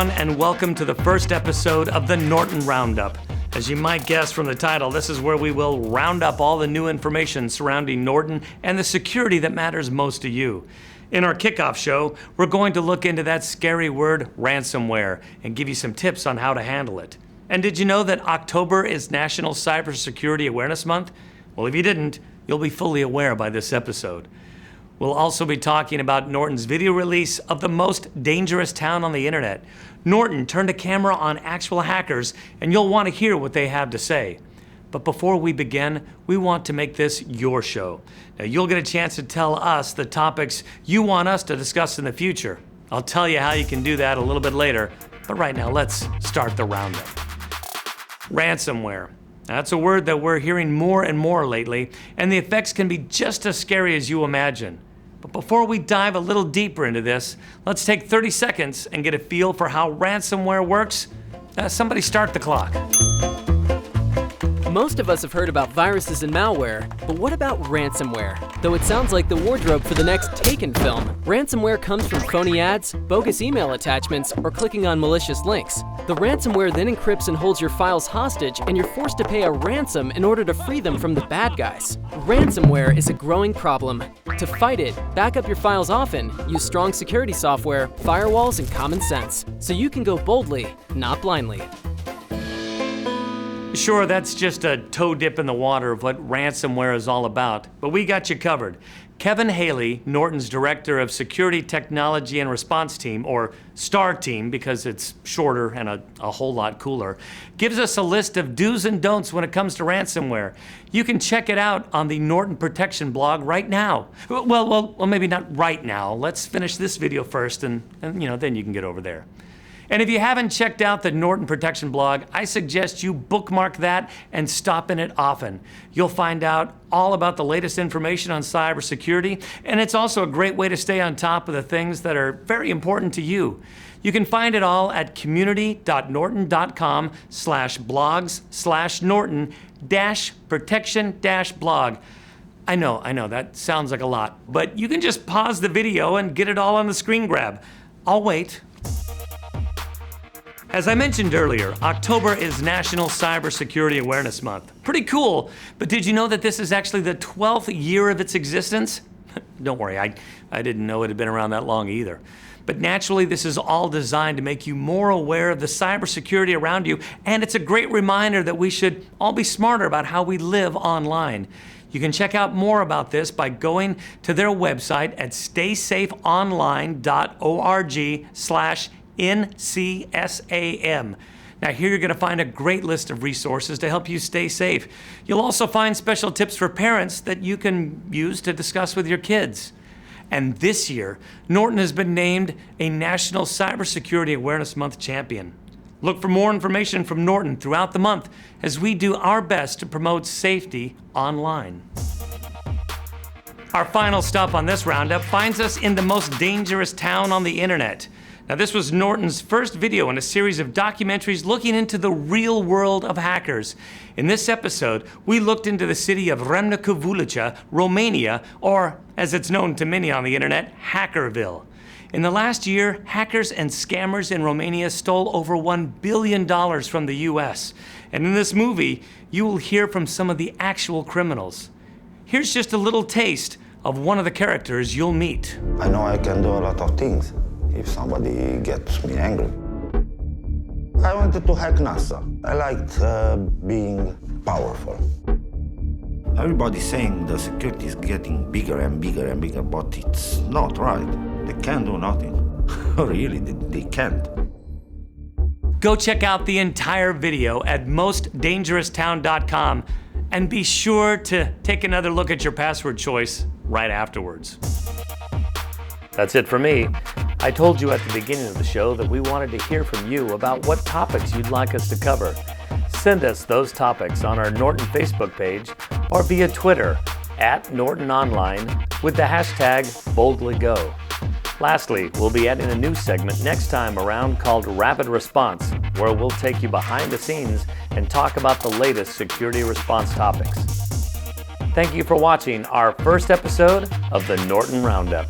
everyone, and welcome to the first episode of the Norton Roundup. As you might guess from the title, this is where we will round up all the new information surrounding Norton and the security that matters most to you. In our kickoff show, we're going to look into that scary word, ransomware, and give you some tips on how to handle it. And did you know that October is National Cybersecurity Awareness Month? Well, if you didn't, you'll be fully aware by this episode. We'll also be talking about Norton's video release of the most dangerous town on the internet. Norton turned a camera on actual hackers, and you'll want to hear what they have to say. But before we begin, we want to make this your show. Now, you'll get a chance to tell us the topics you want us to discuss in the future. I'll tell you how you can do that a little bit later, but right now, let's start the roundup. Ransomware. That's a word that we're hearing more and more lately, and the effects can be just as scary as you imagine. But before we dive a little deeper into this, let's take 30 seconds and get a feel for how ransomware works. Somebody start the clock. Most of us have heard about viruses and malware, but what about ransomware? Though it sounds like the wardrobe for the next Taken film, ransomware comes from phony ads, bogus email attachments, or clicking on malicious links. The ransomware then encrypts and holds your files hostage, and you're forced to pay a ransom in order to free them from the bad guys. Ransomware is a growing problem. To fight it, back up your files often, use strong security software, firewalls, and common sense, so you can go boldly, not blindly. Sure, that's just a toe dip in the water of what ransomware is all about, but we got you covered. Kevin Haley, Norton's Director of Security Technology and Response Team, or STAR Team because it's shorter and a whole lot cooler, gives us a list of do's and don'ts when it comes to ransomware. You can check it out on the Norton Protection blog right now. Well, maybe not right now. Let's finish this video first and then you can get over there. And if you haven't checked out the Norton Protection blog, I suggest you bookmark that and stop in it often. You'll find out all about the latest information on cybersecurity, and it's also a great way to stay on top of the things that are very important to you. You can find it all at community.norton.com/blogs/Norton-protection-blog. I know, that sounds like a lot, but you can just pause the video and get it all on the screen grab. I'll wait. As I mentioned earlier, October is National Cybersecurity Awareness Month. Pretty cool, but did you know that this is actually the 12th year of its existence? Don't worry, I didn't know it had been around that long either. But naturally, this is all designed to make you more aware of the cybersecurity around you, and it's a great reminder that we should all be smarter about how we live online. You can check out more about this by going to their website at staysafeonline.org/NCSAM. Now here you're going to find a great list of resources to help you stay safe. You'll also find special tips for parents that you can use to discuss with your kids. And this year, Norton has been named a National Cybersecurity Awareness Month champion. Look for more information from Norton throughout the month as we do our best to promote safety online. Our final stop on this roundup finds us in the most dangerous town on the internet. Now, this was Norton's first video in a series of documentaries looking into the real world of hackers. In this episode, we looked into the city of Râmnicu-Vâlcea, Romania, or as it's known to many on the internet, Hackerville. In the last year, hackers and scammers in Romania stole over $1 billion from the US. And in this movie, you will hear from some of the actual criminals. Here's just a little taste of one of the characters you'll meet. I know I can do a lot of things if somebody gets me angry. I wanted to hack NASA. I liked being powerful. Everybody's saying the security is getting bigger and bigger and bigger, but it's not right. They can't do nothing. Really, they can't. Go check out the entire video at mostdangeroustown.com and be sure to take another look at your password choice right afterwards. That's it for me. I told you at the beginning of the show that we wanted to hear from you about what topics you'd like us to cover. Send us those topics on our Norton Facebook page or via Twitter @NortonOnline with the hashtag #BoldlyGo. Lastly, we'll be adding a new segment next time around called Rapid Response, where we'll take you behind the scenes and talk about the latest security response topics. Thank you for watching our first episode of the Norton Roundup.